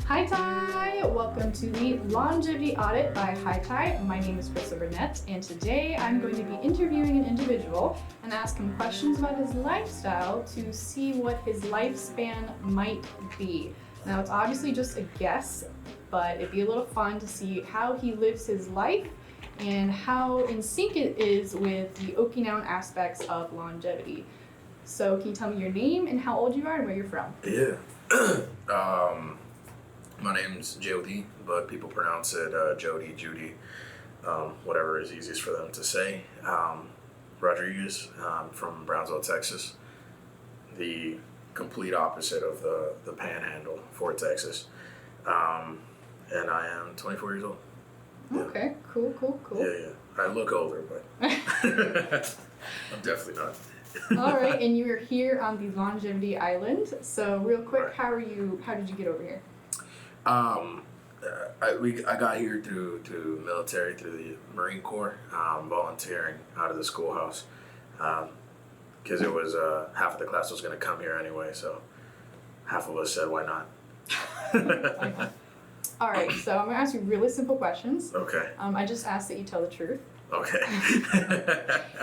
Hi Ty! Welcome to the Longevity Audit by Hi Ty. My name is Christal Burnette, and today I'm going to be interviewing an individual and ask him questions about his lifestyle to see what his lifespan might be. Now it's obviously just a guess, but it'd be a little fun to see how he lives his life and how in sync it is with the Okinawan aspects of longevity. So can you tell me your name and how old you are and where you're from? Yeah. My name's Jody, but people pronounce it Jody, Judy, whatever is easiest for them to say. Rodriguez, from Brownsville, Texas, the complete opposite of the panhandle for Texas. And I am 24 years old. Yeah. Okay, cool. Yeah. I look older, but I'm definitely not. All right, and you are here on the Longevity Island. So real quick, Right. how did you get over here? I got here through military, through the Marine Corps, volunteering out of the schoolhouse, because it was half of the class was going to come here anyway, so half of us said, why not? All right, so I'm gonna ask you really simple questions. Okay. I just ask that you tell the truth, Okay.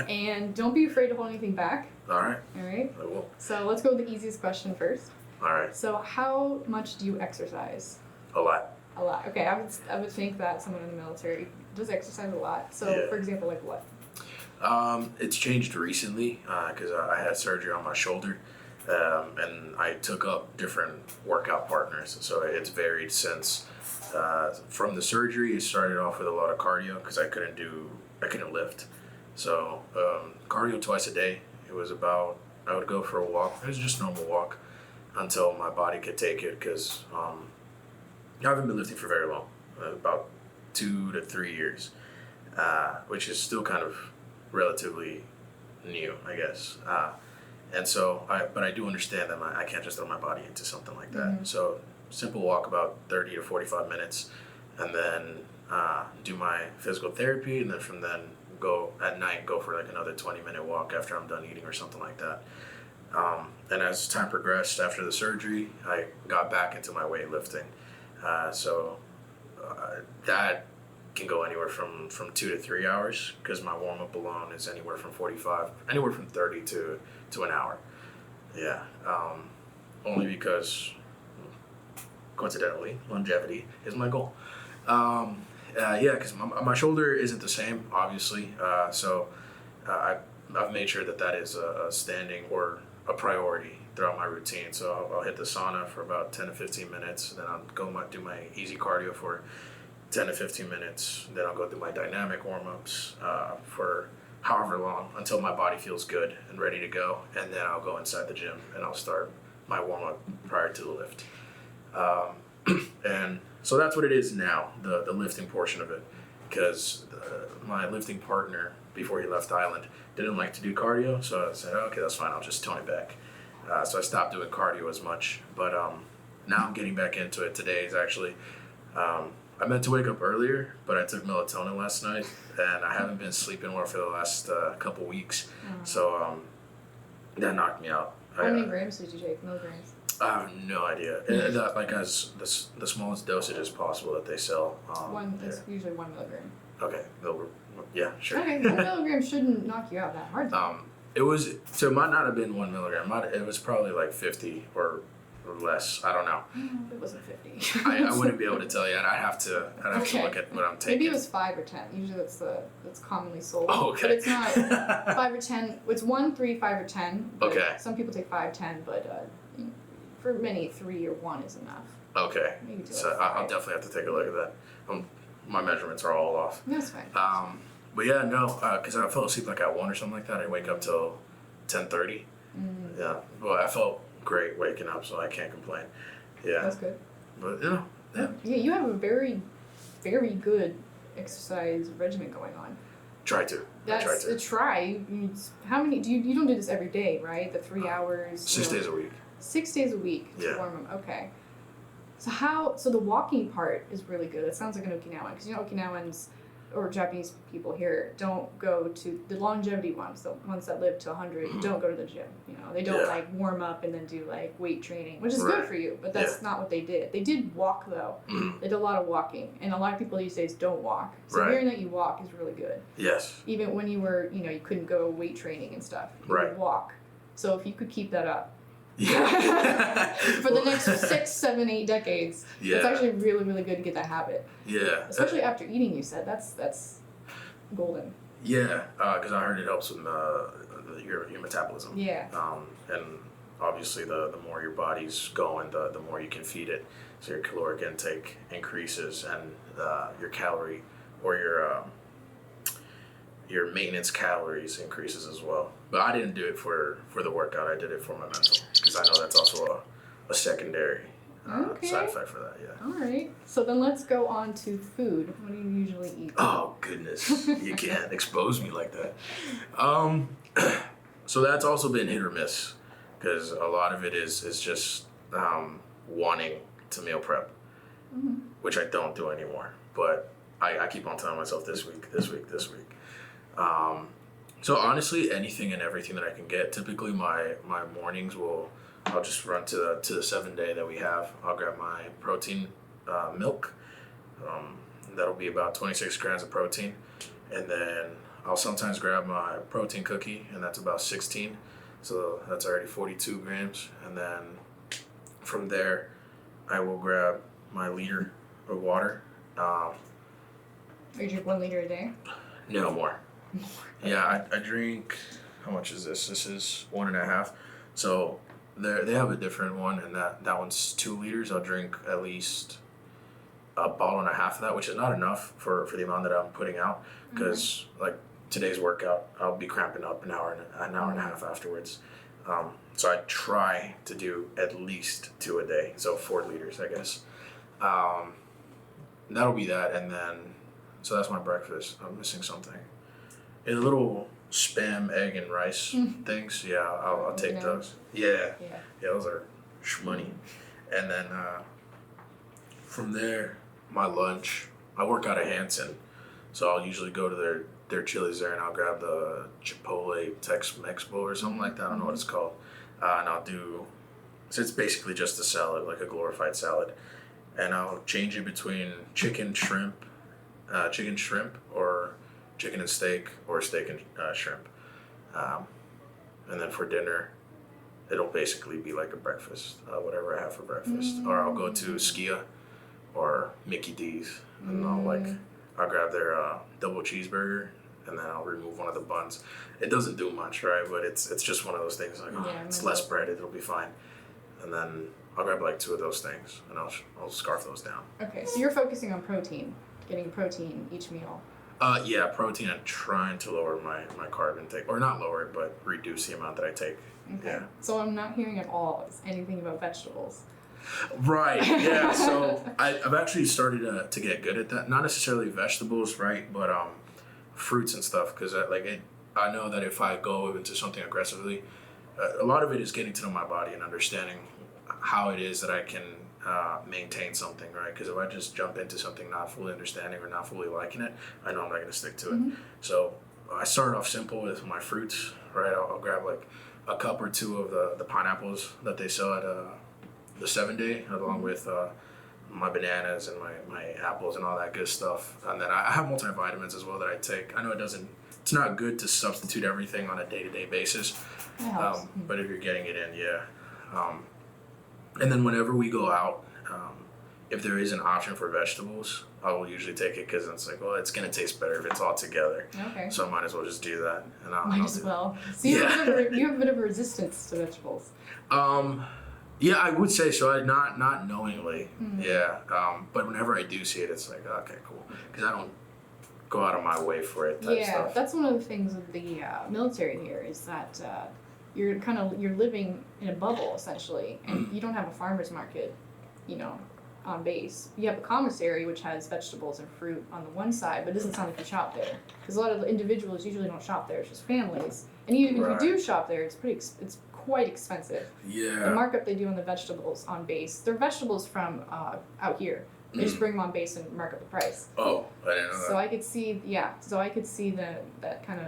and don't be afraid to hold anything back. All right. All right. I will. So let's go with the easiest question first. All right. So how much do you exercise? A lot. A lot. Okay, I would think that someone in the military does exercise a lot. So Yeah. for example, like what? It's changed recently because I had surgery on my shoulder, and I took up different workout partners. So it's varied since from the surgery. It started off with a lot of cardio because I couldn't lift. So cardio twice a day. It was about, I would go for a walk. It was just normal walk until my body could take it because I haven't been lifting for very long, about 2 to 3 years, which is still kind of relatively new, I guess. And so, but I do understand that I can't just throw my body into something like that. Mm-hmm. So simple walk about 30 to 45 minutes, and then do my physical therapy, and then from then go at night, go for like another 20-minute walk after I'm done eating or something like that. And as time progressed after the surgery, I got back into my weightlifting. So that can go anywhere from 2 to 3 hours because my warm-up alone is anywhere from 30 to an hour. Yeah. Only because, coincidentally, longevity is my goal. Yeah, because my shoulder isn't the same, obviously. So I've made sure that is a standing or a priority throughout my routine. So I'll hit the sauna for about 10 to 15 minutes. Then I'll do my easy cardio for 10 to 15 minutes. Then I'll go do my dynamic warm-ups for however long until my body feels good and ready to go. And then I'll go inside the gym and I'll start my warm-up prior to the lift. And so that's what it is now, the lifting portion of it. Because my lifting partner, before he left the island, didn't like to do cardio. So I said, okay, that's fine. I'll just tone it back. So I stopped doing cardio as much. But now I'm getting back into it. Today is actually, I meant to wake up earlier, but I took melatonin last night, and I haven't been sleeping well for the last couple weeks. So that knocked me out. How many grams did you take? Milligrams? I have no idea. Like as the smallest dosage possible that they sell. It's usually 1 milligram. Okay, yeah, sure. Okay, 1 milligram shouldn't knock you out that hard. It might not have been 1 milligram. It was probably like 50 or less. I don't know. It wasn't 50. I wouldn't be able to tell you. I'd have to look at what I'm taking. Maybe it was 5 or 10. Usually that's commonly sold. Oh, okay. But it's not 5 or 10. It's 1, 3, 5 or 10. Okay. Some people take 5, 10, but for many 3 or 1 is enough. Okay. Maybe 2. So I'll definitely have to take a look at that. My measurements are all off. That's fine. But yeah, no, because I fell asleep like at 1 or something like that. I wake up till 10:30. Yeah. Well, I felt great waking up, so I can't complain. Yeah. That's good. But yeah. Yeah, you have a very, very good exercise regimen going on. Try to. That's a try. How many? You don't do this every day, right? The 3 hours. 6 days a week. 6 days a week to warm them. Okay. So the walking part is really good. It sounds like an Okinawan, because Okinawans, or Japanese people here don't go to the longevity ones, the ones that live to 100, don't go to the gym. You know, they don't like warm up and then do like weight training, which is good for you, but that's not what they did. They did walk though. They did a lot of walking, and a lot of people these days don't walk. So hearing that you walk is really good. Yes. Even when you were, you know, you couldn't go weight training and stuff. You would walk. So if you could keep that up. For the next 6, 7, 8 decades, it's actually really, really good to get that habit. Yeah. Especially after eating, you said that's golden. Yeah, because I heard it helps with your metabolism. Yeah. And obviously, the more your body's going, the more you can feed it. So your caloric intake increases, and your calorie or your maintenance calories increases as well. But I didn't do it for the workout. I did it for my mental, because I know that's also a secondary side effect for that. Yeah. All right. So then let's go on to food. What do you usually eat? Oh goodness, you can't expose me like that. So that's also been hit or miss, because a lot of it is just wanting to meal prep, which I don't do anymore. But I keep on telling myself this week. So honestly, anything and everything that I can get. Typically, my mornings I'll just run to the 7-day that we have. I'll grab my protein milk. That'll be about 26 grams of protein, and then I'll sometimes grab my protein cookie, and that's about 16. So that's already 42 grams, and then from there, I will grab my liter of water. You drink 1 liter a day? No more. Yeah, I drink, how much is this? This is 1.5. So they have a different one, and that one's 2 liters. I'll drink at least a bottle and a half of that, which is not enough for the amount that I'm putting out, because like today's workout, I'll be cramping up an hour and a half afterwards. So I try to do at least 2 a day, so 4 liters, I guess. That'll be that, and then, so that's my breakfast. I'm missing something. And little Spam, egg, and rice things. Yeah, I'll take those. Yeah, those are shmoney. And then from there, my lunch. I work out of Hanson, so I'll usually go to their Chili's there, and I'll grab the Chipotle Tex-Mex bowl or something like that. I don't know what it's called. And I'll do. So it's basically just a salad, like a glorified salad, and I'll change it between chicken, shrimp, or chicken and steak, or steak and shrimp. And then for dinner, it'll basically be like a breakfast, whatever I have for breakfast. Or I'll go to Skia or Mickey D's, and I'll grab their double cheeseburger, and then I'll remove one of the buns. It doesn't do much, right? But it's just one of those things, like, it's less bread, it'll be fine. And then I'll grab like 2 of those things, and I'll scarf those down. Okay, so you're focusing on protein, getting protein each meal. Yeah, protein, and trying to lower my carb intake, or not lower it, but reduce the amount that I take. Okay. Yeah. So I'm not hearing at all anything about vegetables. Right. Yeah. So I've actually started to get good at that. Not necessarily vegetables, right, but fruits and stuff, because I know that if I go into something aggressively, a lot of it is getting to know my body and understanding how it is that I can maintain something, right? Because if I just jump into something not fully understanding or not fully liking it, I know I'm not going to stick to it. So I started off simple with my fruits, right? I'll grab like a cup or 2 of the pineapples that they sell at the 7-day, along with my bananas and my apples and all that good stuff. And then I have multivitamins as well that I take. I know it's not good to substitute everything on a day-to-day basis, but if you're getting it in, and then whenever we go out, if there is an option for vegetables, I will usually take it, because it's like, well, it's going to taste better if it's all together. Okay. So I might as well just do that. And might as well. So you have a bit of a resistance to vegetables. Yeah, I would say so. Not knowingly. Yeah. But whenever I do see it, it's like, okay, cool. Because I don't go out of my way for it type stuff. That's one of the things with the military here, is that you're living in a bubble, essentially, and you don't have a farmer's market, on base. You have a commissary, which has vegetables and fruit on the one side, but it doesn't sound like you shop there, because a lot of the individuals usually don't shop there. It's just families, and even if you do shop there, it's quite expensive. Yeah. The markup they do on the vegetables on base, they're vegetables from out here. They just bring them on base and mark up the price. Oh, I didn't know that. So I could see, that kind of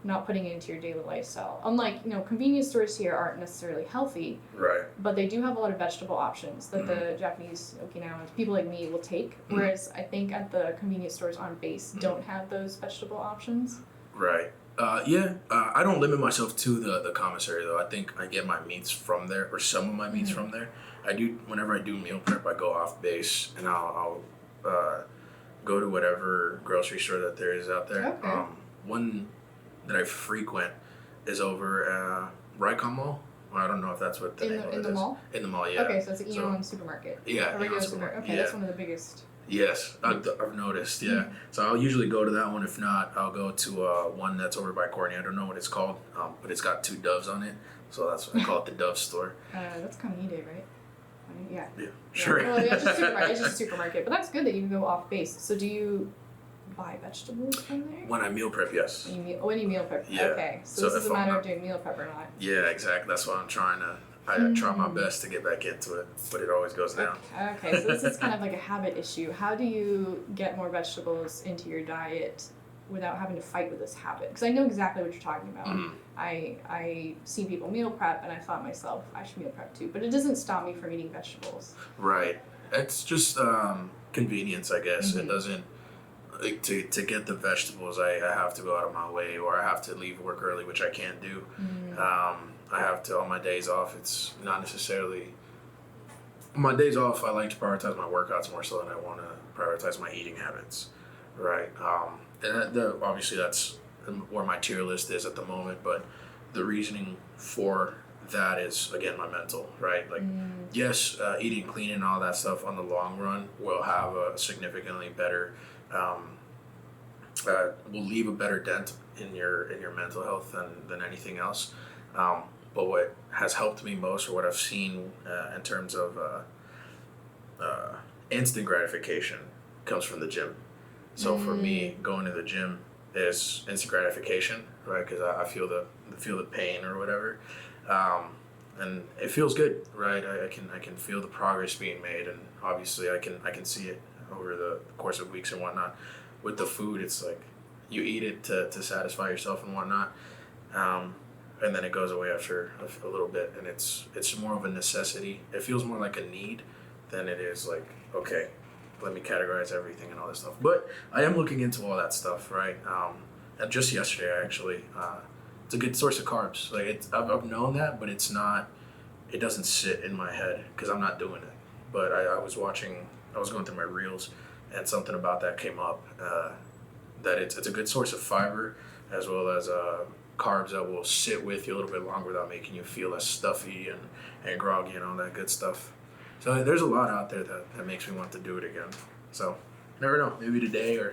not putting it into your daily lifestyle. Unlike, convenience stores here aren't necessarily healthy, Right. but they do have a lot of vegetable options that the Japanese Okinawans, people like me, will take. Whereas I think at the convenience stores on base don't have those vegetable options. Right. I don't limit myself to the commissary though. I think I get my meats from there, or some of my meats from there. I do, whenever I do meal prep, I go off base and I'll go to whatever grocery store that there is out there. Okay. One that I frequent is over Rikon Mall. Well, I don't know if that's what the name of it is. In the mall? In the mall, yeah. Okay, so it's an Eon supermarket. Yeah, A regular Eon supermarket. Okay, yeah. that's one of the biggest. Yes, I've noticed, yeah. So I'll usually go to that one. If not, I'll go to one that's over by Courtney. I don't know what it's called, but it's got 2 doves on it. So that's what I call it, the Dove Store. That's Kamide, right? Yeah. Yeah, sure. Well, yeah, it's just supermarket. It's just a supermarket. But that's good that you can go off base. So do you buy vegetables from there? When I meal prep, yes. When you meal prep? Yeah. Okay. So this is a matter of doing meal prep or not. Yeah, exactly. That's why I'm trying to. I try my best to get back into it, but it always goes down. Okay, so this is kind of like a habit issue. How do you get more vegetables into your diet without having to fight with this habit? Because I know exactly what you're talking about. I see people meal prep, and I thought myself, I should meal prep too. But it doesn't stop me from eating vegetables. Right. It's just convenience, I guess. It doesn't. Like to get the vegetables, I have to go out of my way, or I have to leave work early, which I can't do. I have to, on my days off, it's not necessarily, on my days off, I like to prioritize my workouts more so than I want to prioritize my eating habits, right? And obviously that's where my tier list is at the moment, but the reasoning for that is, again, my mental, right? Like, yes, eating clean and all that stuff on the long run will have a significantly better, will leave a better dent in your mental health than anything else. But what has helped me most, or what I've seen in terms of instant gratification, comes from the gym. So for me, going to the gym is instant gratification, right? Because I feel the pain or whatever, and it feels good, right? I can feel the progress being made, and obviously I can see it over the course of weeks and whatnot. With the food, it's like you eat it to satisfy yourself and whatnot. And then it goes away after a little bit, and it's more of a necessity. It feels more like a need than it is like, okay, let me categorize everything and all this stuff. But I am looking into all that stuff, right? And just yesterday, actually, it's a good source of carbs. Like I've known that, but it's not. It doesn't sit in my head because I'm not doing it. But I was going through my reels, and something about that came up. That it's a good source of fiber, as well as carbs that will sit with you a little bit longer without making you feel as stuffy and groggy and all that good stuff. So there's a lot out there that makes me want to do it again. So never know, maybe today or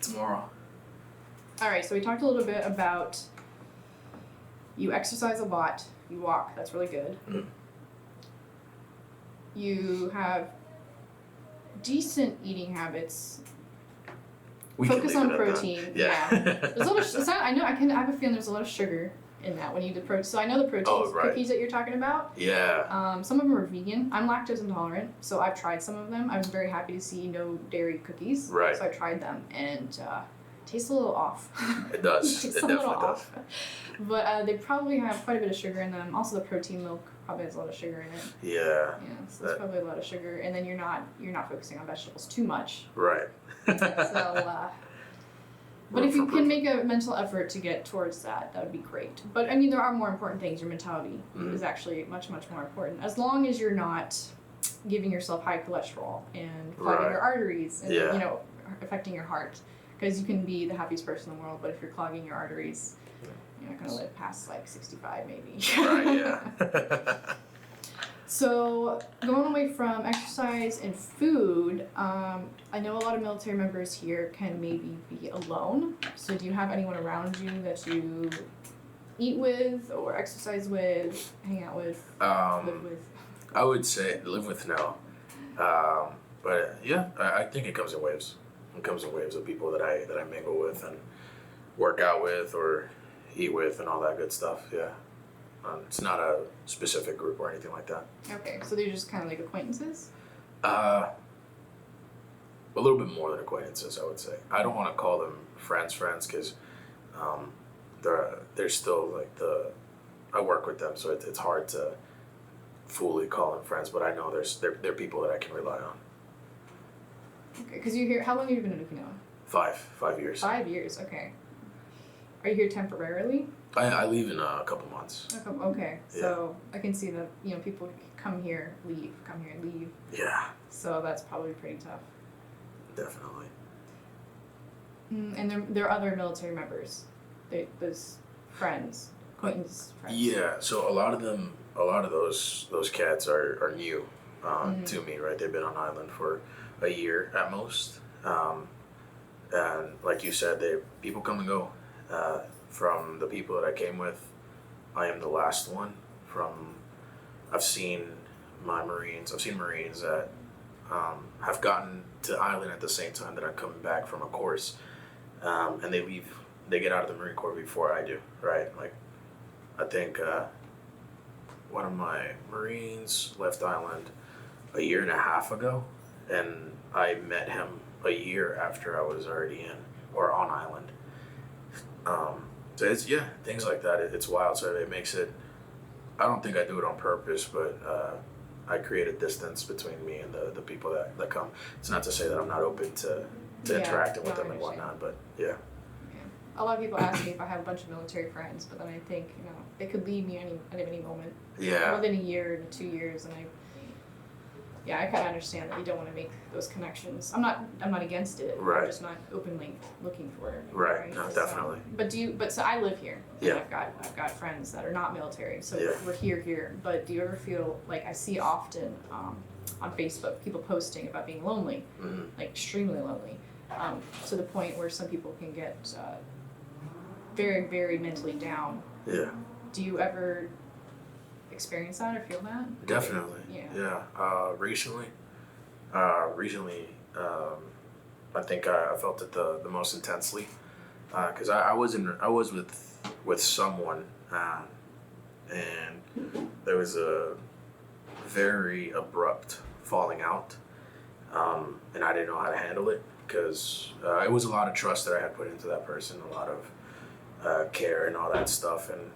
tomorrow. All right, so we talked a little bit about you exercise a lot, you walk, that's really good. You have decent eating habits. Focus on protein. Yeah. There's a lot of. I have a feeling there's a lot of sugar in that when you do protein. So I know the protein cookies that you're talking about. Yeah. Some of them are vegan. I'm lactose intolerant, so I've tried some of them. I was very happy to see no dairy cookies. Right. So I tried them, and it tastes a little off. It does. It definitely does. But they probably have quite a bit of sugar in them. Also, the protein milk probably has a lot of sugar in it. Yeah. Yeah. So there's probably a lot of sugar, and then you're not focusing on vegetables too much. Right. So, but if you can make a mental effort to get towards that, that would be great. But I mean, there are more important things. Your mentality is actually much, much more important. As long as you're not giving yourself high cholesterol and clogging your arteries and affecting your heart, because you can be the happiest person in the world, but if you're clogging your arteries, you're not going to live past like 65 maybe. Right. Yeah. So, going away from exercise and food, I know a lot of military members here can maybe be alone. So, do you have anyone around you that you eat with or exercise with, hang out with, live with? I would say live with no. But yeah, I think it comes in waves. It comes in waves of people that I mingle with and work out with or eat with and all that good stuff. Yeah. It's not a specific group or anything like that. Okay, so they're just kind of like acquaintances? a little bit more than acquaintances, I would say. I don't want to call them friends because they're still like I work with them, so it's hard to fully call them friends, but I know they're people that I can rely on. Okay, because you're here. How long have you been in Okinawa? 5 years. 5 years. Okay. Are you here temporarily? I leave in a couple months. Okay, so I can see that people come here, leave, come here, leave. Yeah. So that's probably pretty tough. Definitely. And there are other military members. Those friends, acquaintance friends. Yeah. So a lot of those cats are new to me, right? They've been on island for a year at most, and like you said, people come and go. From the people that I came with, I am the last one. I've seen Marines that have gotten to island at the same time that I'm coming back from a course, and they get out of the Marine Corps before I do, right? Like, I think one of my Marines left island a year and a half ago, and I met him a year after I was already in or on island. So it's things like that. It's wild. So it makes it. I don't think I do it on purpose, but I create a distance between me and the people that come. It's not to say that I'm not open to interacting with them and whatnot, but yeah. A lot of people ask me if I have a bunch of military friends, but then I think they could leave me at any moment. Yeah. Within a year to 2 years, and I kind of understand that you don't want to make those connections. I'm not against it. Right. I'm just not openly looking for it. Right. No, definitely. So I live here. Yeah. And I've got friends that are not military, so Yeah. we're here. But do you ever feel like I see often on Facebook people posting about being lonely, like extremely lonely, to the point where some people can get very, very mentally down. Yeah. Do you ever experience that or feel that? Definitely. Yeah. Recently, I think I felt it the most intensely, because I was with someone, and there was a very abrupt falling out, and I didn't know how to handle it because it was a lot of trust that I had put into that person, a lot of care and all that stuff, and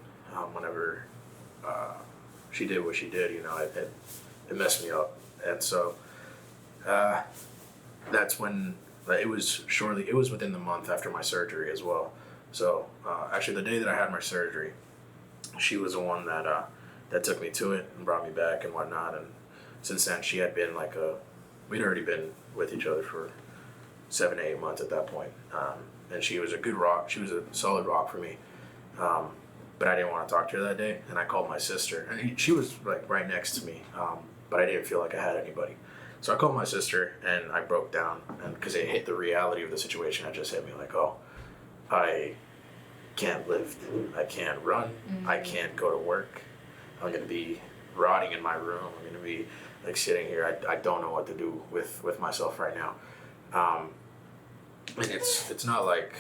whenever she did what she did, it messed me up, and so that's when it was within the month after my surgery as well. So actually, the day that I had my surgery, she was the one that took me to it and brought me back and whatnot. And since then, she had been we'd already been with each other for 7 to 8 months at that point. And she was a good rock. She was a solid rock for me. But I didn't want to talk to her that day, and I called my sister, and she was right next to me, but I didn't feel like I had anybody. So I called my sister, and I broke down, and because it hit the reality of the situation, it just hit me like, oh, I can't lift, I can't run, I can't go to work, I'm going to be rotting in my room, I'm going to be sitting here, I don't know what to do with myself right now. And it's not like,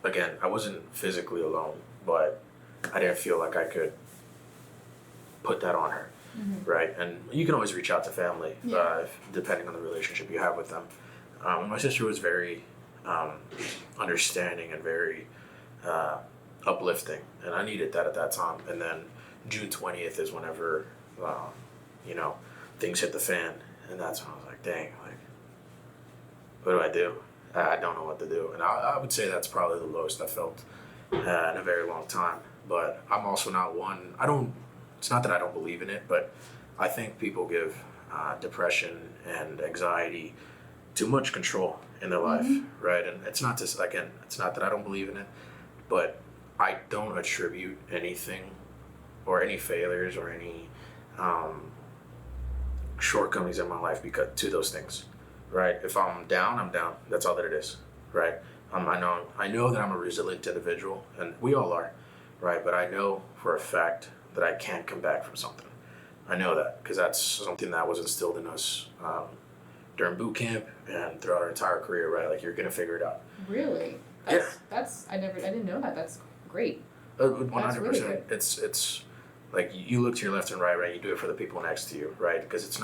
again, I wasn't physically alone, but I didn't feel like I could put that on her, right? And you can always reach out to family, depending on the relationship you have with them. My sister was very understanding and very uplifting, and I needed that at that time. And then June 20th is whenever, things hit the fan, and that's when I was like, dang, what do I do? I don't know what to do. And I would say that's probably the lowest I felt in a very long time. But I'm also not one, it's not that I don't believe in it, but I think people give depression and anxiety too much control in their life, right? And it's not that I don't believe in it, but I don't attribute anything or any failures or any shortcomings in my life to those things, right? If I'm down, I'm down. That's all that it is, right? I know that I'm a resilient individual, and we all are, right? But I know for a fact that I can't come back from something. I know that because that's something that was instilled in us during boot camp and throughout our entire career, right? Like, you're gonna figure it out. Really? That's I didn't know that. That's great. 100%. Really it's like you look to your left and right, you do it for the people next to you, right? Because it's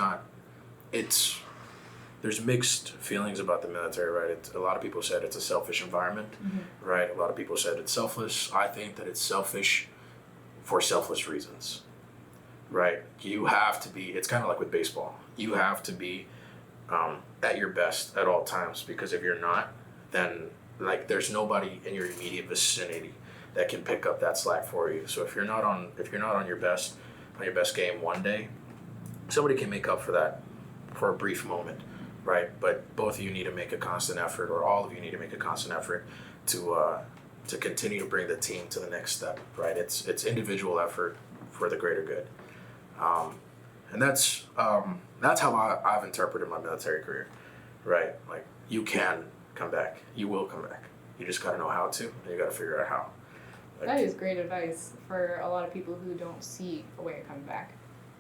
there's mixed feelings about the military, right? A lot of people said it's a selfish environment, right? A lot of people said it's selfless. I think that it's selfish for selfless reasons, right? You have to be, it's kind of like with baseball. You have to be at your best at all times, because if you're not, then like there's nobody in your immediate vicinity that can pick up that slack for you. So if you're not on your best game one day, somebody can make up for that for a brief moment, right? But both of you need to make a constant effort, or all of you need to make a constant effort to continue to bring the team to the next step, right? It's individual effort for the greater good, and that's how I've interpreted my military career, right? Like, you can come back, you will come back. You just got to know how to, and you got to figure out how. Like, that is great advice for a lot of people who don't see a way of coming back.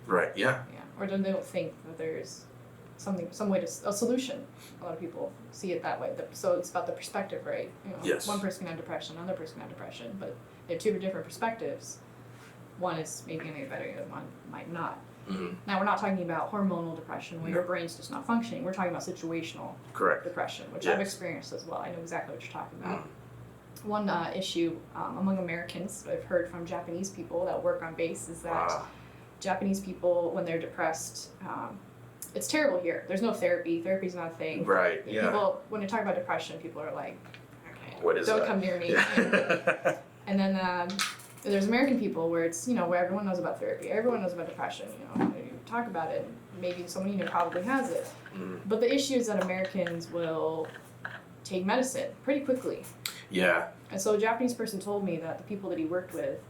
Right. Yeah. Yeah. Or they don't think that there's some way to a solution. A lot of people see it that way. So it's about the perspective, right? You know, Yes. one person can have depression, another person can have depression, but they're two different perspectives. One is maybe going to get better, the other one might not. Mm-hmm. Now, we're not talking about hormonal depression where your brain's just not functioning. We're talking about situational Correct. depression, which Yes. I've experienced as well. I know exactly what you're talking about. One issue among Americans that I've heard from Japanese people that work on base is that Japanese people, when they're depressed, it's terrible here. There's no therapy. Therapy's not a thing. Right. Yeah. People, when you talk about depression, people are like, okay, What is don't that? come near me. And then there's American people where it's, where everyone knows about therapy. Everyone knows about depression. You talk about it. Maybe someone probably has it. But the issue is that Americans will take medicine pretty quickly. Yeah. And so a Japanese person told me that the people that he worked with,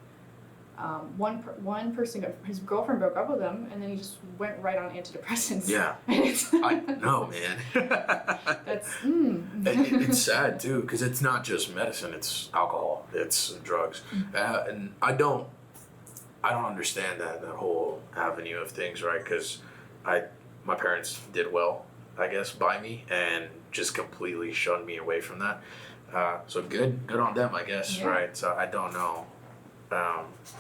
one person, his girlfriend broke up with him, and then he just went right on antidepressants. Yeah. I know, man. That's It's sad too, because it's not just medicine; it's alcohol, it's drugs, and I don't understand that whole avenue of things, right? Because my parents did well, I guess, by me, and just completely shunned me away from that. So good on them, I guess, Yeah. right? So I don't know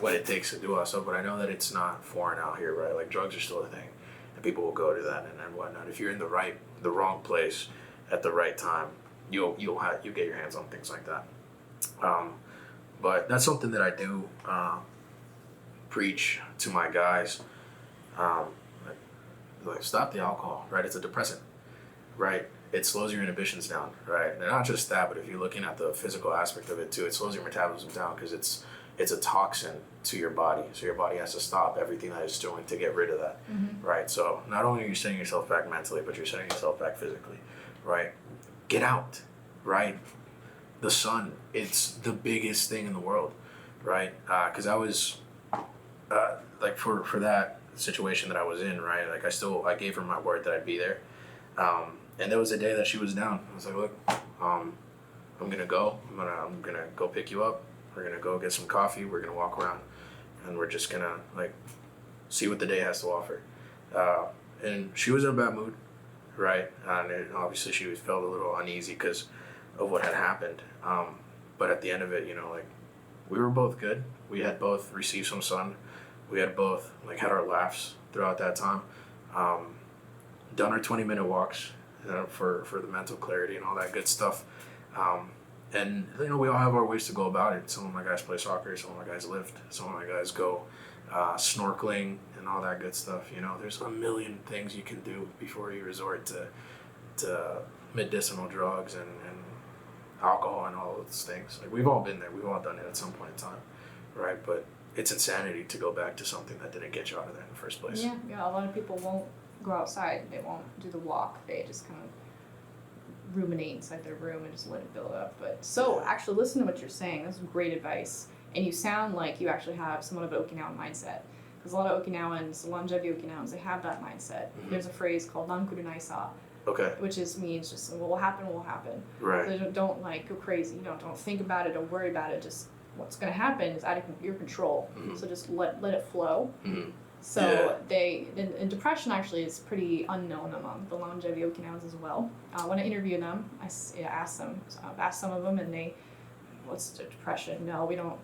what it takes to do all stuff, but I know that it's not foreign out here, right? Like, drugs are still a thing, and people will go to that and whatnot. If you're in the wrong place at the right time, you'll get your hands on things like that. But that's something that I do preach to my guys. Like, stop the alcohol, right? It's a depressant, right? It slows your inhibitions down, right? And not just that, but if you're looking at the physical aspect of it too, it slows your metabolism down because it's a toxin to your body. So your body has to stop everything that it's doing to get rid of that, right? So not only are you setting yourself back mentally, but you're setting yourself back physically, right? Get out, right? The sun, it's the biggest thing in the world, right? Because I was, like, for that situation that I was in, right? Like, I gave her my word that I'd be there. And there was a day that she was down. I was like, look, I'm gonna go. I'm gonna go pick you up. We're gonna go get some coffee. We're gonna walk around, and we're just gonna, like, see what the day has to offer. And she was in a bad mood, right? And obviously she felt a little uneasy because of what had happened. But at the end of it, like, we were both good. We had both received some sun. We had both, like, had our laughs throughout that time. Done our 20-minute walks. For the mental clarity and all that good stuff. And we all have our ways to go about it. Some of my guys play soccer, some of my guys lift, some of my guys go snorkeling and all that good stuff. There's a million things you can do before you resort to medicinal drugs and alcohol and all those things. Like, we've all been there, we've all done it at some point in time, right? But it's insanity to go back to something that didn't get you out of there in the first place. Yeah, a lot of people won't go outside. They won't do the walk. They just kind of ruminate inside their room and just let it build up. But actually, listen to what you're saying. That's great advice. And you sound like you actually have somewhat of an Okinawan mindset. Because a lot of Okinawans, longevity Okinawans, they have that mindset. There's a phrase called nankuru naisa, Okay. which means just what will happen will happen. Right. So don't like go crazy. Don't think about it. Don't worry about it. Just what's going to happen is out of your control. So just let it flow. So and depression actually is pretty unknown among the longevity Okinawans as well. When I interview them, I ask them. So I've asked some of them, and what's depression? No, we don't.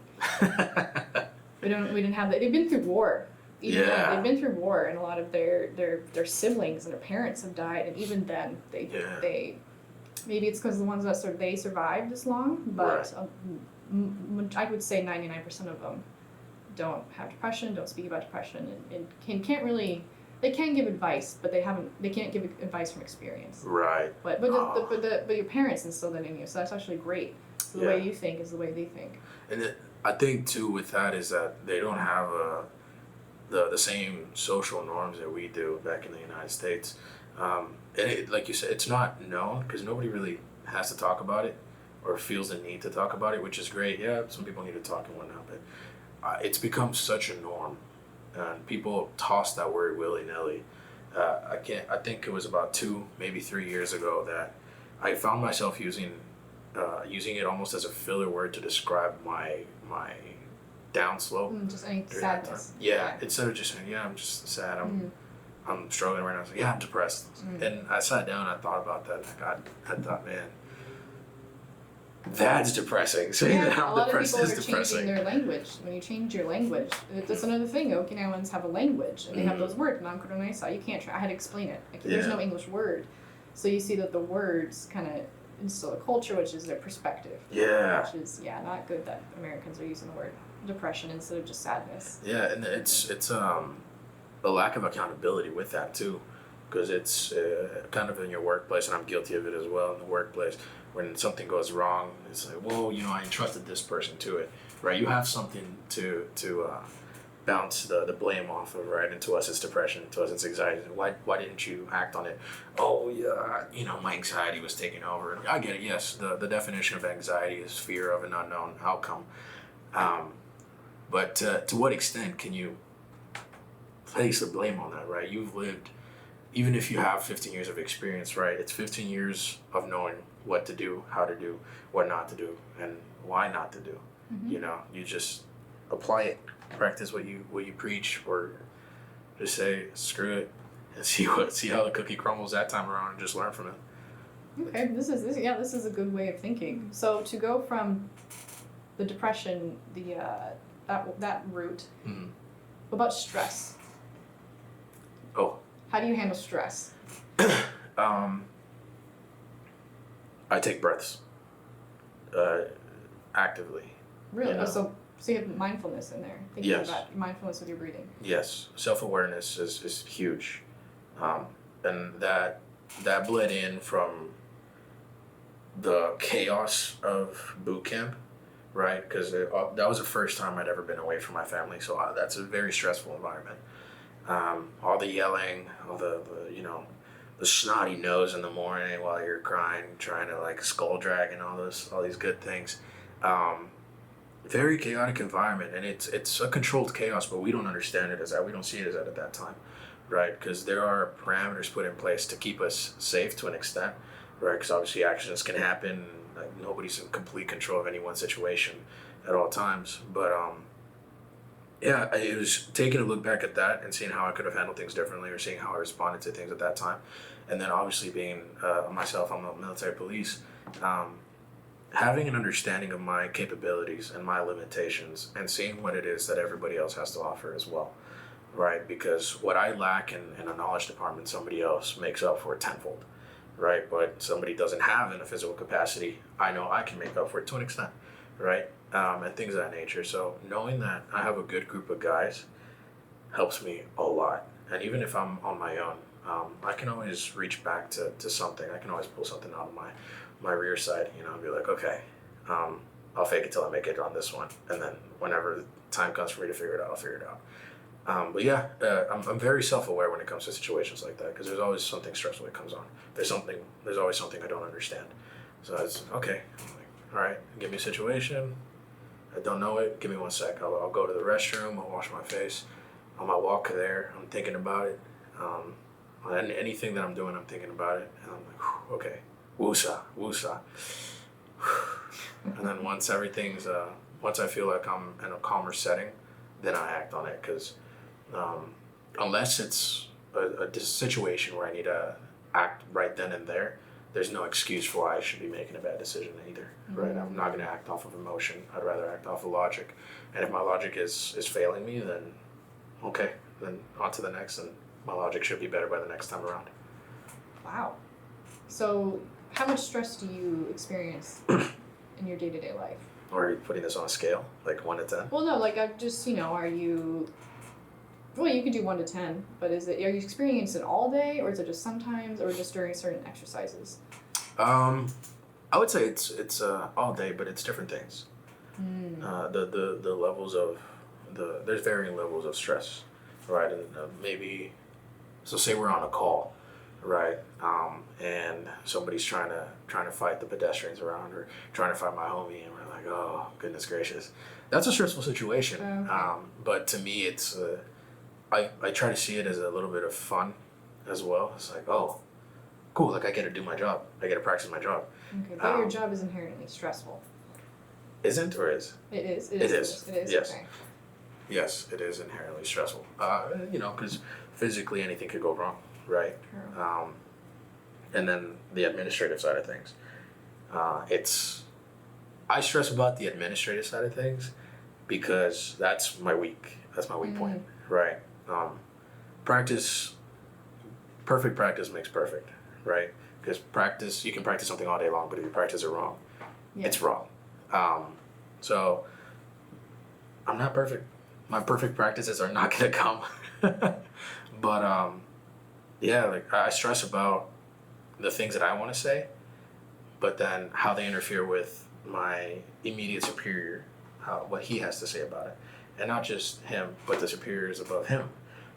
We didn't have that. They've been through war. Even Yeah. then, they've been through war, and a lot of their siblings and their parents have died, and even then, they maybe it's because the ones that they survived this long, but I would say 99% of them don't have depression, don't speak about depression, and can't really. They can give advice, but they can't give advice from experience. Right. But your parents instilled that in you, so that's actually great. So the way you think is the way they think. And I think too with that is that they don't have the same social norms that we do back in the United States. And like you said, it's not known because nobody really has to talk about it or feels the need to talk about it, which is great. Yeah, some people need to talk and whatnot, but it's become such a norm. And people toss that word willy-nilly. I think it was about 2, maybe 3 years ago that I found myself using it almost as a filler word to describe my downslope. Just any sadness. Yeah, instead of just saying, yeah, I'm just sad, I'm struggling right now. I was like, yeah, I'm depressed. And I sat down and I thought about that, and I thought, man, that's depressing. Saying that I'm depressed is depressing. A lot of people are changing their language. When you change your language, that's another thing. Okinawans have a language, and they have those words. Nankuronaisa. You can't try. I had to explain it. There's no English word, so you see that the words kind of instill a culture, which is their perspective. Yeah. Which is not good that Americans are using the word depression instead of just sadness. Yeah, and it's a lack of accountability with that too, because it's kind of in your workplace, and I'm guilty of it as well in the workplace. When something goes wrong, it's like, well, I entrusted this person to it, right? You have something to bounce the blame off of, right? And to us, it's depression. To us, it's anxiety. Why didn't you act on it? Oh, yeah, my anxiety was taking over. I get it. Yes, the definition of anxiety is fear of an unknown outcome. But to what extent can you place the blame on that, right? You've lived, even if you have 15 years of experience, right? It's 15 years of knowing what to do, how to do, what not to do, and why not to do. You just apply it, practice what you preach, or just say screw it and see how the cookie crumbles that time around, and just learn from it. Okay, this is a good way of thinking. So to go from the depression, that route. What about stress? Oh. How do you handle stress? I take breaths actively. Really? So you have mindfulness in there. Thinking about mindfulness with your breathing. Yes, self-awareness is huge, and that bled in from the chaos of boot camp, right? Because that was the first time I'd ever been away from my family, so that's a very stressful environment. All the yelling, all the snotty nose in the morning while you're crying, trying to skull drag and all these good things. Very chaotic environment, and it's a controlled chaos, but we don't understand it as that. We don't see it as that at that time, right? Because there are parameters put in place to keep us safe to an extent, right? Because obviously accidents can happen. Nobody's in complete control of any one situation at all times. But it was taking a look back at that and seeing how I could have handled things differently, or seeing how I responded to things at that time. And then obviously being myself, I'm a military police, having an understanding of my capabilities and my limitations, and seeing what it is that everybody else has to offer as well, right? Because what I lack in a knowledge department, somebody else makes up for it tenfold, right? But somebody doesn't have in a physical capacity, I know I can make up for it to an extent, right? And things of that nature. So knowing that I have a good group of guys helps me a lot. And even if I'm on my own, I can always reach back to something. I can always pull something out of my rear side, and be like, okay, I'll fake it till I make it on this one. And then whenever the time comes for me to figure it out, I'll figure it out. But yeah, I'm very self-aware when it comes to situations like that, because there's always something stressful that comes on. There's always something I don't understand. So it's okay. I'm like, all right, give me a situation. I don't know it. Give me 1 sec. I'll go to the restroom. I'll wash my face. On my walk there, I'm thinking about it. And anything that I'm doing, I'm thinking about it. And I'm like, okay, woosah, woosah. And then once I feel like I'm in a calmer setting, then I act on it. Because unless it's a situation where I need to act right then and there, there's no excuse for why I should be making a bad decision either, right? I'm not going to act off of emotion. I'd rather act off of logic. And if my logic is failing me, then okay, then on to the next, and my logic should be better by the next time around. Wow. So how much stress do you experience in your day-to-day life? Or are you putting this on a scale, like 1 to 10? Well, no, like I'm just, are you, well, you could do 1 to 10, but are you experiencing it all day, or is it just sometimes, or just during certain exercises? I would say it's all day, but it's different things. The levels of there's varying levels of stress, right? And maybe, so say we're on a call, right? And somebody's trying to fight the pedestrians around, or trying to fight my homie, and we're like, oh goodness gracious, that's a stressful situation. Okay. But to me, it's I try to see it as a little bit of fun as well. It's like, oh, cool, like I get to do my job, I get to practice my job. Okay, but your job is inherently stressful. Isn't or is? It is. It is. Yes. Okay. Yes, it is inherently stressful. Because physically anything could go wrong, right? True. And then the administrative side of things. I stress about the administrative side of things because that's my weak point, right? Perfect practice makes perfect, right? Because you can practice something all day long, but if you practice it wrong, it's wrong. So I'm not perfect. My perfect practices are not gonna come. But like I stress about the things that I want to say, but then how they interfere with my immediate superior, what he has to say about it, and not just him, but the superiors above him,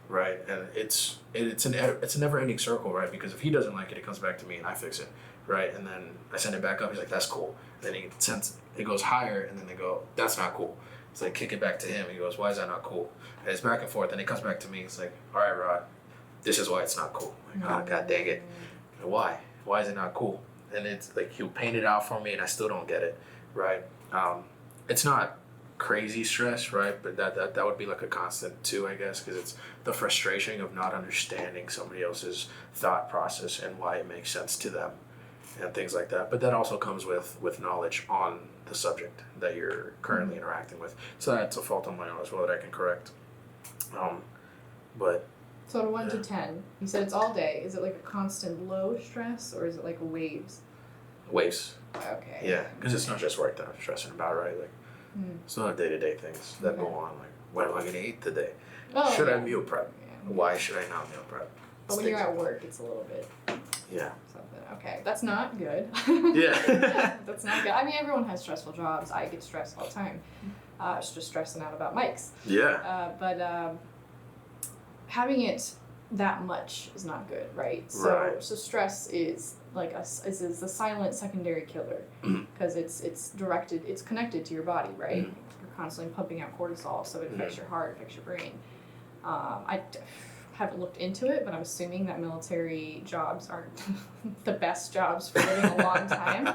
right? And it's a never-ending circle, right? Because if he doesn't like it, it comes back to me and I fix it, right? And then I send it back up. He's like, "That's cool." And then it goes higher, and then they go, "That's not cool." It's like, kick it back to him. He goes, "Why is that not cool?" And it's back and forth. And it comes back to me. It's like, "All right, Rod, this is why it's not cool." I'm like, God dang it. Why? Why is it not cool? And it's like, he'll paint it out for me, and I still don't get it, right? It's not crazy stress, right? But that would be like a constant too, I guess, because it's the frustration of not understanding somebody else's thought process and why it makes sense to them and things like that. But that also comes with knowledge on the subject that you're currently interacting with. So that's a fault on my own as well that I can correct. But so to 1 to 10, you said it's all day. Is it like a constant low stress, or is it like waves? Waves. Okay. Yeah, because it's not just work that I'm stressing about, right? Like, it's not day-to-day things that go on. Like, what am I going to eat today? Oh, should I meal prep? Yeah. Why should I not meal prep? But when you're at work, it's a little bit. Yeah. Something. Okay, that's not good. Yeah. That's not good. I mean, everyone has stressful jobs. I get stressed all the time. It's just stressing out about mics. Yeah. But having it that much is not good, right? So stress is like is the silent secondary killer because it's connected to your body, right? You're constantly pumping out cortisol, so it affects your heart, affects your brain. I haven't looked into it, but I'm assuming that military jobs aren't the best jobs for living a long time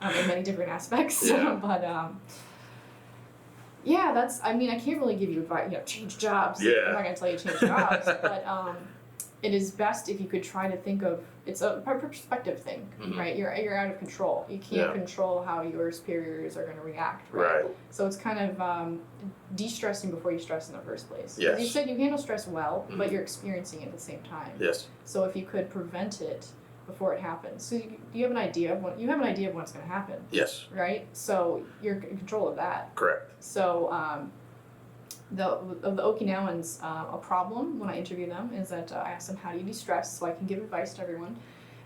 in many different aspects. Yeah. But I mean, I can't really give you advice, change jobs. Yeah. I'm not going to tell you to change jobs, but it is best if you could try to think of, it's a perspective thing, right? You're out of control. You can't control how your superiors are going to react, right? So it's kind of de-stressing before you stress in the first place. Yes. You said you handle stress well, but you're experiencing it at the same time. Yes. So if you could prevent it before it happens. So you have an idea of when it's going to happen. Yes. Right? So you're in control of that. Correct. So the Okinawans, a problem when I interview them is that I ask them, how do you de-stress, so I can give advice to everyone,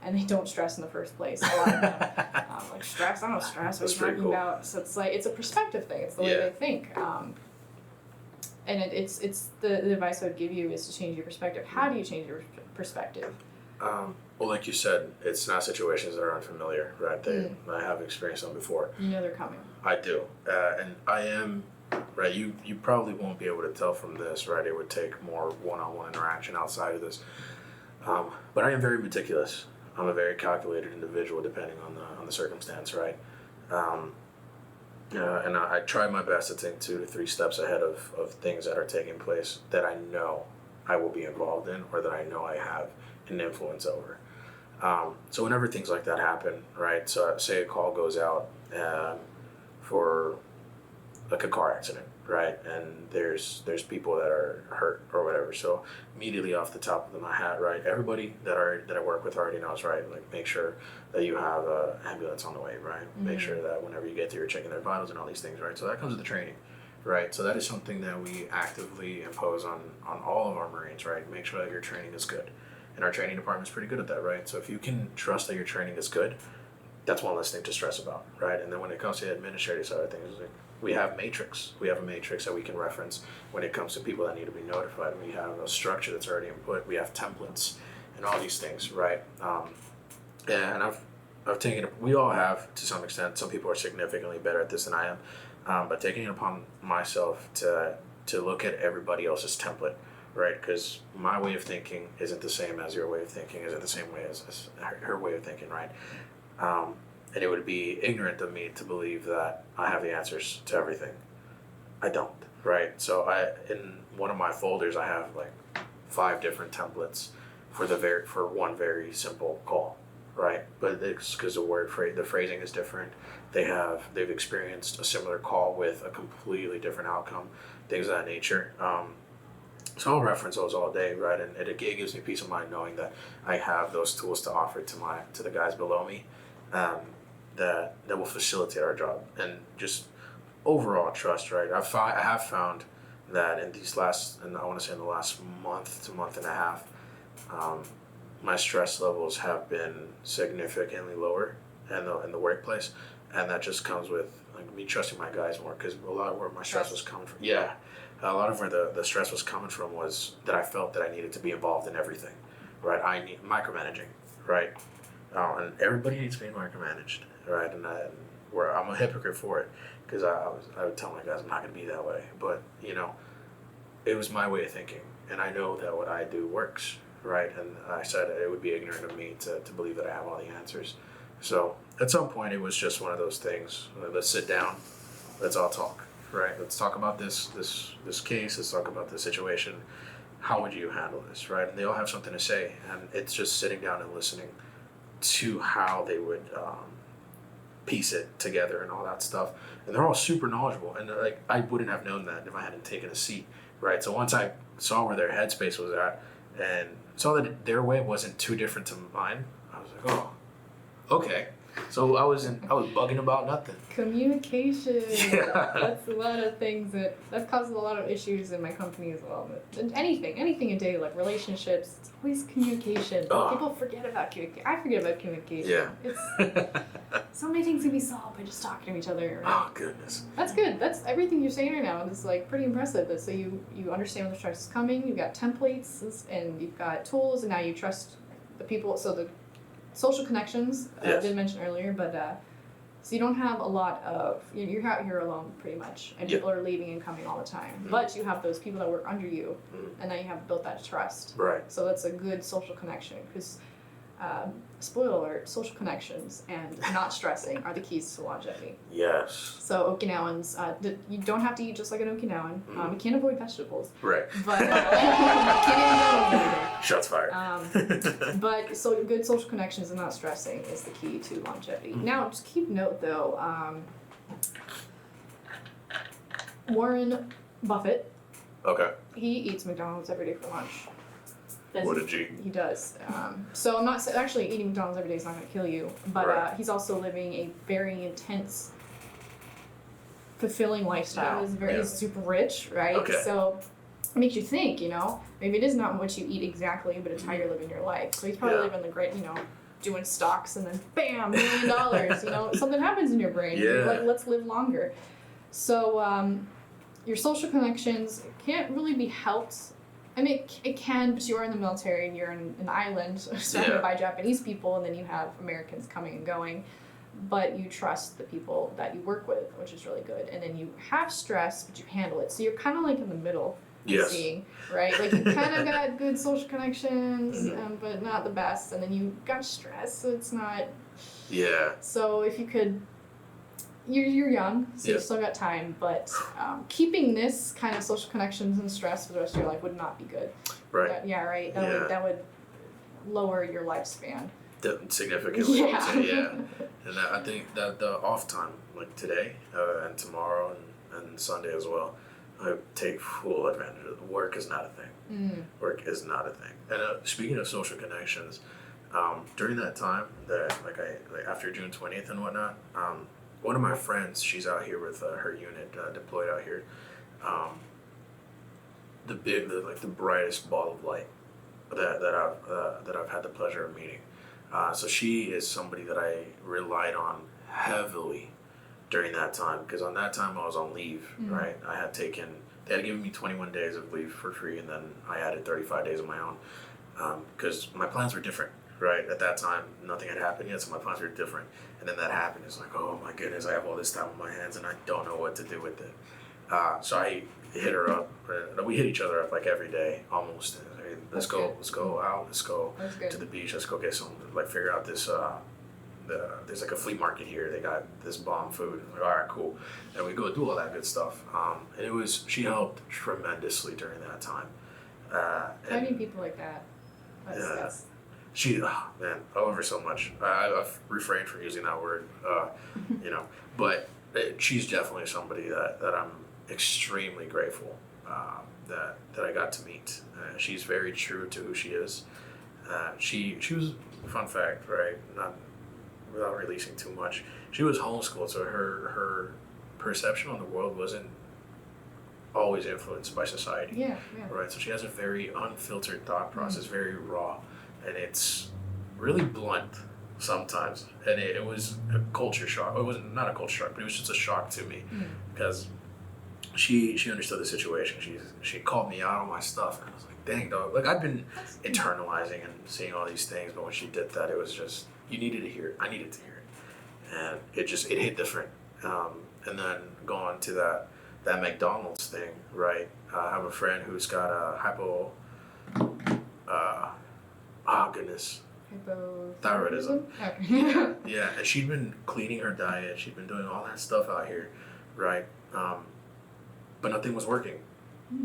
and they don't stress in the first place. A lot of them like, stress, I don't stress, what are you talking about? So it's like, it's a perspective thing, it's the way they think. And it's the advice I would give you is to change your perspective. How do you change your perspective? Well, like you said, it's not situations that are unfamiliar, right? I have experienced them before. You know they're coming. I do, and I am, right? You probably won't be able to tell from this, right? It would take more one-on-one interaction outside of this. But I am very meticulous. I'm a very calculated individual, depending on the circumstance, right? And I try my best to think 2 to 3 steps ahead of things that are taking place that I know I will be involved in, or that I know I have an influence over. So whenever things like that happen, right? So say a call goes out for like a car accident, right? And there's people that are hurt or whatever. So immediately off the top of my hat, right? Everybody that I work with already knows, right? Like make sure that you have a ambulance on the way, right? Make sure that whenever you get there, you're checking their vitals and all these things, right? So that comes with the training, right? So that is something that we actively impose on all of our Marines, right? Make sure that your training is good. And our training department is pretty good at that, right? So if you can trust that your training is good, that's one less thing to stress about, right? And then when it comes to the administrative side of things, like we have a matrix that we can reference when it comes to people that need to be notified. We have a structure that's already input. We have templates and all these things, right? And I've taken it. We all have to some extent. Some people are significantly better at this than I am, but taking it upon myself to look at everybody else's template, right? Because my way of thinking isn't the same as your way of thinking, isn't the same way as her way of thinking, right? And it would be ignorant of me to believe that I have the answers to everything. I don't, right? So in one of my folders, I have like 5 different templates for one very simple call, right? But it's because the phrasing is different. They've experienced a similar call with a completely different outcome, things of that nature. So I'll reference those all day, right? And it gives me peace of mind knowing that I have those tools to offer to the guys below me. That will facilitate our job and just overall trust, right? I have found that in I want to say in the last month to month and a half, my stress levels have been significantly lower in the workplace, and that just comes with like me trusting my guys more, because a lot of where my stress was coming from. Yeah, a lot of where the stress was coming from was that I felt that I needed to be involved in everything, right? I need micromanaging, right? And everybody needs to be micromanaged, right? And where I'm a hypocrite for it, because I would tell my guys I'm not going to be that way. But it was my way of thinking, and I know that what I do works, right? And I said it would be ignorant of me to believe that I have all the answers. So at some point, it was just one of those things. Let's sit down, let's all talk, right? Let's talk about this case. Let's talk about the situation. How would you handle this, right? And they all have something to say, and it's just sitting down and listening to how they would piece it together and all that stuff. And they're all super knowledgeable, and like I wouldn't have known that if I hadn't taken a seat, right? So once I saw where their headspace was at and saw that their way wasn't too different to mine, I was like, oh, okay. So I was bugging about nothing. Communication. Yeah. That's a lot of things that causes a lot of issues in my company as well. But anything in daily life, relationships, it's always communication. Oh. People forget about communication. I forget about communication. Yeah. It's so many things can be solved by just talking to each other. Right? Oh goodness. That's good. That's everything you're saying right now. It's like pretty impressive. So you understand when the stress is coming. You've got templates and you've got tools, and now you trust the people. So the social connections, Yes. I didn't mention earlier, but so you don't have a lot of, you're out here alone pretty much, and people are leaving and coming all the time. But you have those people that work under you, and now you have built that trust. Right. So that's a good social connection, because spoiler alert, social connections and not stressing are the keys to longevity. Yes. So Okinawans, you don't have to eat just like an Okinawan. You can't avoid vegetables. Right. But you can't even go Shots fired. but so good social connections and not stressing is the key to longevity. Now, just keep note though, Warren Buffett, Okay. he eats McDonald's every day for lunch. What a G. He does. So I'm not actually eating McDonald's every day is not going to kill you, but he's also living a very intense, fulfilling lifestyle. He's super rich, right? Okay. So it makes you think, maybe it is not what you eat exactly, but it's how you're living your life. So he's probably living the great, doing stocks and then bam, $1 million. Something happens in your brain. Yeah. You're like, let's live longer. So your social connections can't really be helped. I mean, it can, but you're in the military and you're in an island surrounded by Japanese people, and then you have Americans coming and going. But you trust the people that you work with, which is really good. And then you have stress, but you handle it. So you're kind of like in the middle. Yes. Seeing, right? Like you kind of got good social connections, but not the best. And then you got stress, so it's not. Yeah. So if you could, you're young, so you've still got time. But keeping this kind of social connections and stress for the rest of your life would not be good. Right. Right. That would lower your lifespan. Significantly. Yeah. Yeah. And I think that the off time, like today and tomorrow and Sunday as well, I take full advantage of it. Work is not a thing. Work is not a thing. And speaking of social connections, during that time that like after June 20th and whatnot, one of my friends, she's out here with her unit deployed out here. The brightest ball of light that I've had the pleasure of meeting. So she is somebody that I relied on heavily during that time, because on that time I was on leave, right? They had given me 21 days of leave for free, and then I added 35 days of my own, because my plans were different, right? At that time, nothing had happened yet, so my plans were different. And then that happened. It's like, oh my goodness, I have all this time on my hands, and I don't know what to do with it. So I hit her up. We hit each other up like every day, almost. I mean, let's go out. Let's go to the beach. Let's go get some. Like figure out this. There's like a flea market here. They got this bomb food. I'm like, all right, cool. And we go do all that good stuff. And she helped tremendously during that time. Finding people like that. That's Man, I love her so much. I've refrained from using that word, but she's definitely somebody that I'm extremely grateful that I got to meet. She's very true to who she is. She was, fun fact, right? Not without releasing too much. She was homeschooled, so her perception on the world wasn't always influenced by society. Yeah. Right. So she has a very unfiltered thought process, very raw, and it's really blunt sometimes. And it was a culture shock. It wasn't not a culture shock, but it was just a shock to me because she understood the situation. She called me out on my stuff, and I was like, dang dog. Like I've been internalizing and seeing all these things, but when she did that, it was just you needed to hear it. I needed to hear it, and it hit different. And then going to that McDonald's thing, right? I have a friend who's got a hypothyroidism. Okay. Yeah, and she'd been cleaning her diet. She'd been doing all that stuff out here, right? But nothing was working.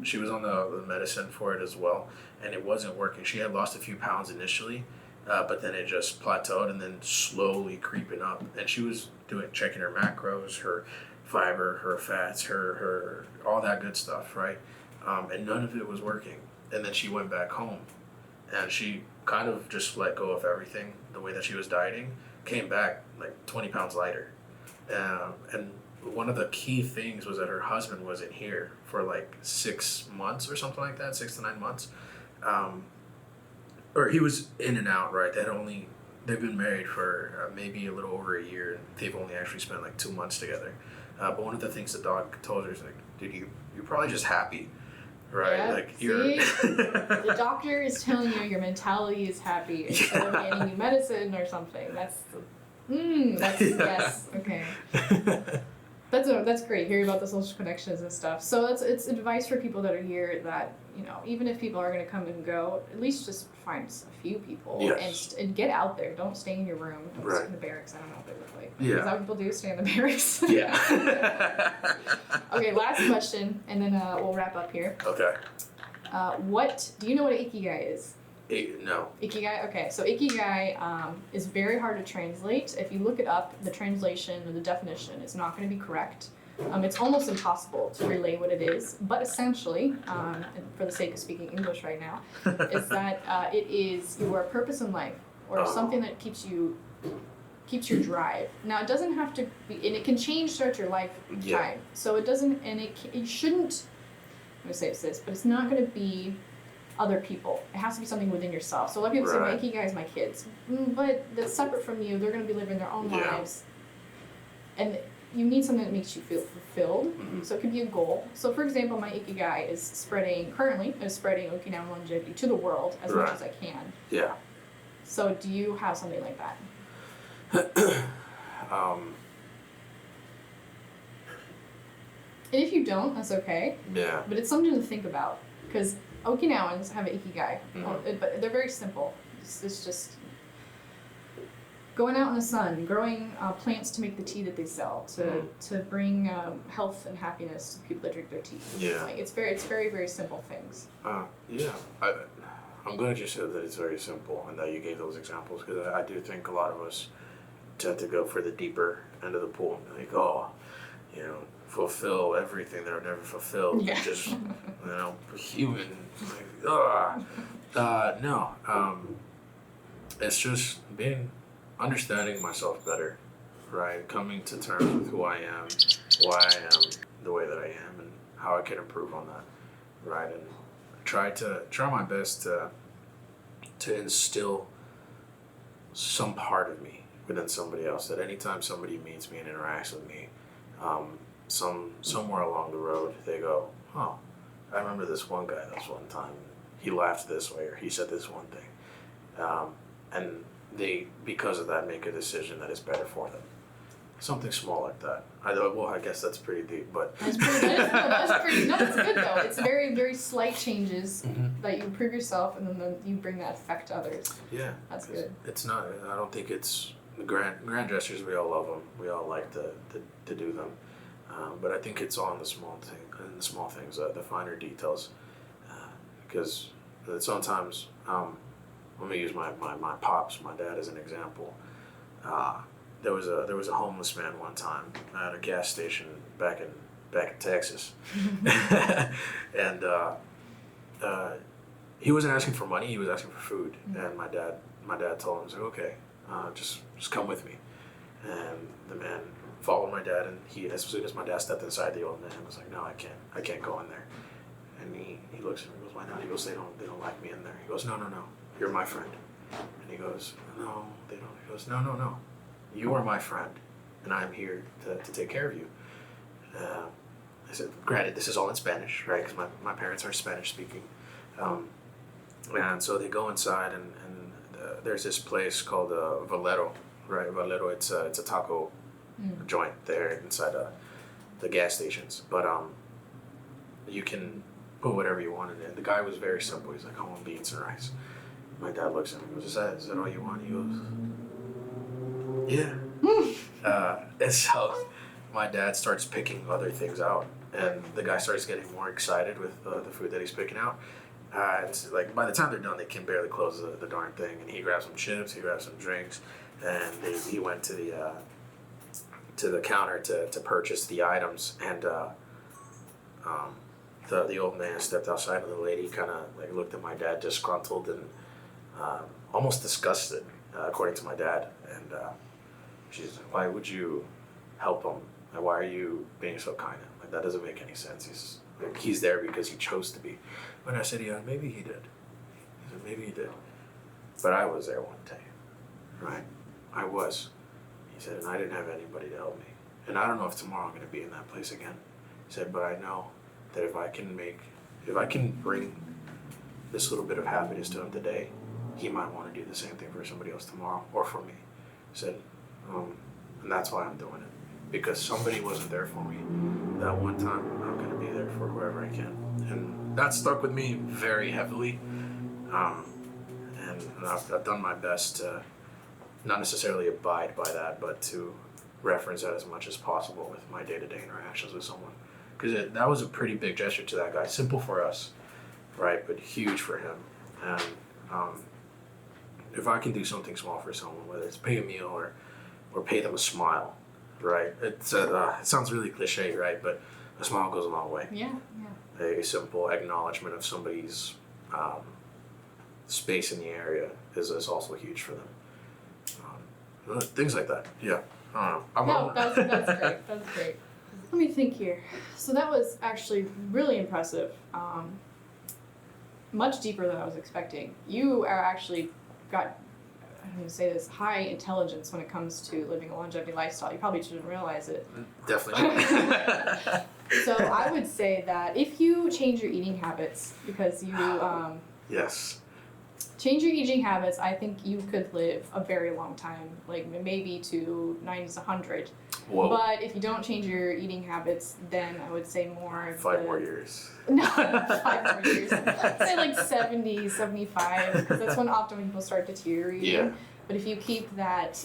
She was on the medicine for it as well, and it wasn't working. She had lost a few pounds initially, but then it just plateaued and then slowly creeping up. And she was checking her macros, her fiber, her fats, her all that good stuff, right? And none of it was working. And then she went back home, and she kind of just let go of everything, the way that she was dieting, came back like 20 pounds lighter. And one of the key things was that her husband wasn't here for like 6 months or something like that, 6 to 9 months. Or he was in and out, right? They've been married for maybe a little over a year, and they've only actually spent like 2 months together. But one of the things the doc told her is like, dude, you're probably just happy, right? Yeah, like you're. The doctor is telling you your mentality is happy instead of getting you medicine or something. Yes, okay. That's great. Hearing about the social connections and stuff. So it's advice for people that are here that even if people are going to come and go, at least just find a few people and get out there. Don't stay in your room. Don't stay in the barracks. I don't know what they look like. Yeah. Is that what people do? Stay in the barracks? Yeah. Okay, last question, and then we'll wrap up here. Okay. Do you know what Ikigai is? No. Ikigai? Okay, so Ikigai is very hard to translate. If you look it up, the translation or the definition is not going to be correct. It's almost impossible to relay what it is, but essentially, and for the sake of speaking English right now, is that it is your purpose in life, or something that keeps your drive. Now, it doesn't have to be, and it can change throughout your lifetime. So it doesn't, and it shouldn't, I'm going to say this, but it's not going to be other people. It has to be something within yourself. So a lot of people say, my Ikigai is my kids. But that's separate from you. They're going to be living their own lives. And you need something that makes you feel fulfilled. So it could be a goal. So for example, my Ikigai is spreading Okinawa longevity to the world as much as I can. Yeah. So do you have something like that? And if you don't, that's okay. Yeah. But it's something to think about, because Okinawans have an Ikigai, but they're very simple. It's just going out in the sun, growing plants to make the tea that they sell, to bring health and happiness to people that drink their tea. Yeah. It's very, very simple things. Yeah. I'm glad you said that it's very simple and that you gave those examples, because I do think a lot of us tend to go for the deeper end of the pool. Like, fulfill everything that I've never fulfilled. Yeah. Just, human. No. It's just understanding myself better, right? Coming to terms with who I am, why I am the way that I am, and how I can improve on that, right? And try my best to instill some part of me within somebody else. That anytime somebody meets me and interacts with me, somewhere along the road they go, oh, I remember this one guy this one time. He laughed this way, or he said this one thing, and they, because of that, make a decision that is better for them. Something small like that. I guess that's pretty deep, but That's pretty. No, that's good though. It's very, very slight changes that you improve yourself, and then you bring that effect to others. Yeah, that's good. It's not. I don't think it's the grand gestures. We all love them. We all like to do them, but I think it's all in the small things, the finer details, because sometimes. Let me use my pops, my dad, as an example. There was a homeless man one time at a gas station back in Texas, and he wasn't asking for money. He was asking for food. And my dad told him, "He's like, okay, just come with me." And the man followed my dad, and as soon as my dad stepped inside, the old man was like, "No, I can't go in there." And he looks at me and goes, "Why not?" He goes, "They don't like me in there." He goes, "No, you're my friend." And he goes, "No, they don't." He goes, No. You are my friend, and I'm here to take care of you. I said, granted, this is all in Spanish, right? Because my parents are Spanish speaking. And so they go inside, and there's this place called Valero, right? Valero, it's a taco joint there inside the gas stations. But you can put whatever you want in it. The guy was very simple. He's like, "I want beans and rice." My dad looks at me and goes, Is that all you want? He goes, "Yeah." And so my dad starts picking other things out, and the guy starts getting more excited with the food that he's picking out. It's like by the time they're done, they can barely close the darn thing. And he grabs some chips, he grabs some drinks, and he went to the counter to purchase the items. And the old man stepped outside, and the lady kind of like looked at my dad, disgruntled and almost disgusted, according to my dad. And she's like, "Why would you help him? Like, why are you being so kind? Like, that doesn't make any sense. He's there because he chose to be." And I said, "Yeah, maybe he did." He said, "Maybe he did. But I was there one day, right? I was." He said, "And I didn't have anybody to help me. And I don't know if tomorrow I'm going to be in that place again." He said, "But I know that if I can bring this little bit of happiness to him today, he might want to do the same thing for somebody else tomorrow, or for me." He said, and that's why I'm doing it. Because somebody wasn't there for me that one time, I'm going to be there for whoever I can. And that stuck with me very heavily. And I've done my best to not necessarily abide by that, but to reference that as much as possible with my day-to-day interactions with someone. Because that was a pretty big gesture to that guy. Simple for us, right? But huge for him. And if I can do something small for someone, whether it's pay a meal or pay them a smile, right? It sounds really cliche, right? But a smile goes a long way. Yeah. A simple acknowledgement of somebody's space in the area is also huge for them. Things like that. Yeah. I don't know. That's great. That's great. Let me think here. So that was actually really impressive. Much deeper than I was expecting. You are actually got, I'm going to say this, high intelligence when it comes to living a longevity lifestyle. You probably shouldn't realize it. Definitely. So I would say that if you change your eating habits, because you yes. change your eating habits, I think you could live a very long time, like maybe to 90s, 100. Whoa. But if you don't change your eating habits, then I would say more. 5 more years. No, 5 more years. I'd say like 70, 75, because that's when often people start deteriorating. Yeah. But if you keep that,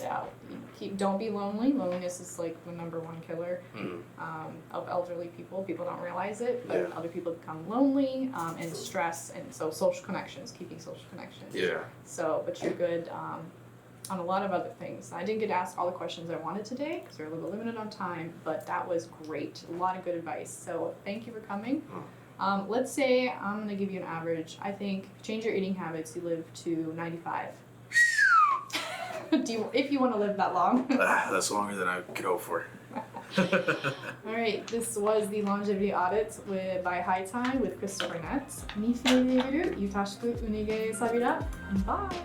don't be lonely. Loneliness is like the number one killer of elderly people. People don't realize it, but other people become lonely and stress, and so social connections, keeping social connections. Yeah. So, but you're good. on a lot of other things. I didn't get to ask all the questions I wanted today because we're a little bit limited on time, but that was great. A lot of good advice. So thank you for coming. Let's say I'm going to give you an average. I think change your eating habits, you live to 95. If you want to live that long. That's longer than I could hope for. All right, this was the longevity audit by High Time with Christal Burnette. Ni fine ne biru, yutashiku unige sabira. Bye.